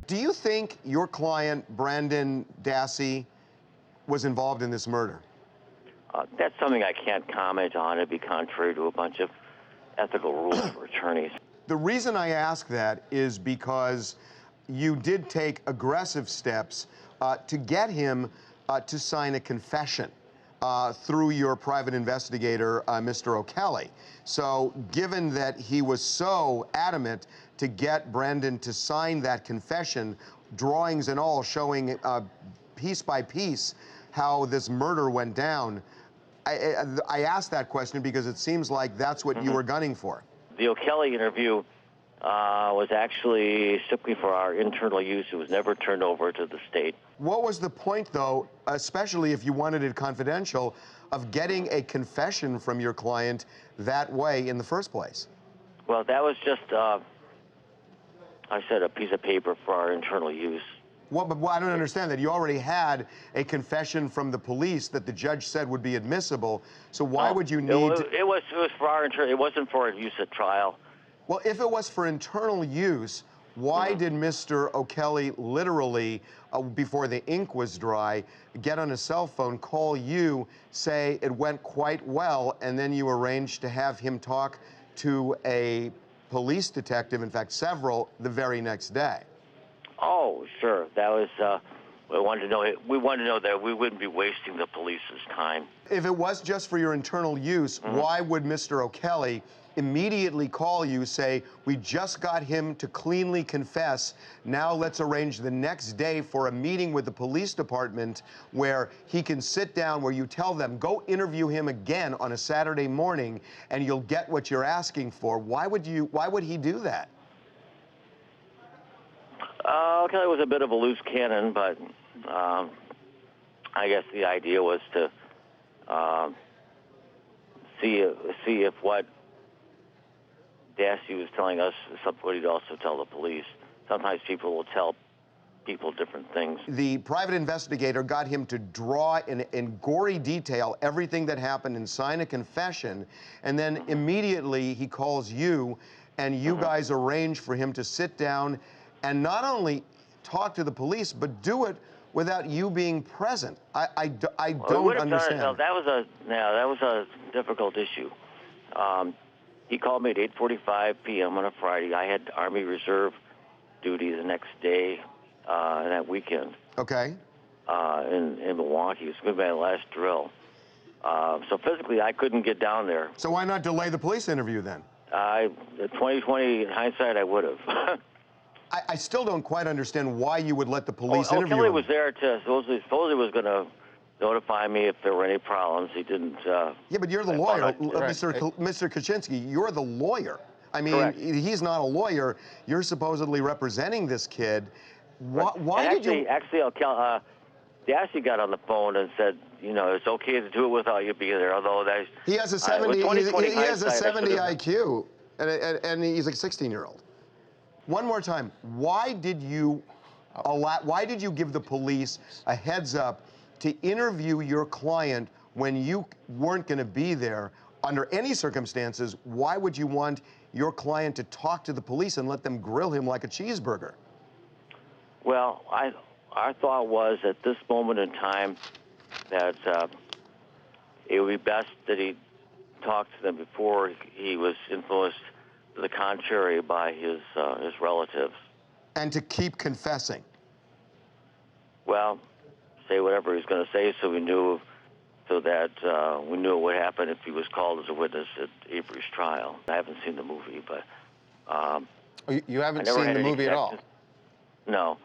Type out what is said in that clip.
Do you think your client, Brendan Dassey, was involved in this murder? That's something I can't comment on. It'd be contrary to a bunch of ethical rules for attorneys. The reason I ask that is because you did take aggressive steps to get him to sign a confession through your private investigator, Mr. O'Kelly. So given that he was so adamant to get Brendan to sign that confession, drawings and all showing piece by piece how this murder went down, I asked that question because it seems like that's what you were gunning for. The O'Kelly interview was actually strictly for our internal use. It was never turned over to the state. What was the point, though, especially if you wanted it confidential, of getting a confession from your client that way in the first place? Well, that was just, I said, a piece of paper for our internal use. Well, but I don't understand that. You already had a confession from the police that the judge said would be admissible, so why would you need... It was for our internal, it wasn't for use at trial. Well, if it was for internal use, why did Mr. O'Kelly literally, before the ink was dry, get on a cell phone, call you, say it went quite well, and then you arranged to have him talk to a police detective, in fact, several, the very next day? Oh, sure. That was, we wanted to know that we wouldn't be wasting the police's time. If it was just for your internal use, why would Mr. O'Kelly immediately call you, say, we just got him to cleanly confess, now let's arrange the next day for a meeting with the police department where he can sit down, where you tell them, go interview him again on a Saturday morning and you'll get what you're asking for? Why would he do that? O'Kelly was a bit of a loose cannon, but I guess the idea was to see if what Dassey was telling us is what he'd also tell the police. Sometimes people will tell people different things. The private investigator got him to draw in gory detail everything that happened and sign a confession, and then immediately he calls you, and you guys arrange for him to sit down and not only talk to the police, but do it without you being present. I don't understand. That was a difficult issue. He called me at 8:45 p.m. on a Friday. I had Army Reserve duty the next day and that weekend. Okay. In Milwaukee. It was going to be my last drill. So physically, I couldn't get down there. So why not delay the police interview then? 2020, in hindsight, I would have. I still don't quite understand why you would let the police interview him. O'Kelly was there to supposedly was going to notify me if there were any problems. He didn't. Yeah, but you're the lawyer, Mr. Kaczynski. You're the lawyer. I mean, Correct. He's not a lawyer. You're supposedly representing this kid. Why did you? Actually, Dassey got on the phone and said, you know, it's okay to do it without you being there. Although he has a 70. He has a 70 IQ, and he's like a 16-year-old. One more time. Why did you give the police a heads up to interview your client when you weren't going to be there under any circumstances? Why would you want your client to talk to the police and let them grill him like a cheeseburger? Well, our thought was at this moment in time that it would be best that he talked to them before he was influenced to the contrary by his relatives. And to keep confessing? Well, say whatever he's going to say so we knew what would happen if he was called as a witness at Avery's trial. I haven't seen the movie, but... you haven't seen the movie at all? No.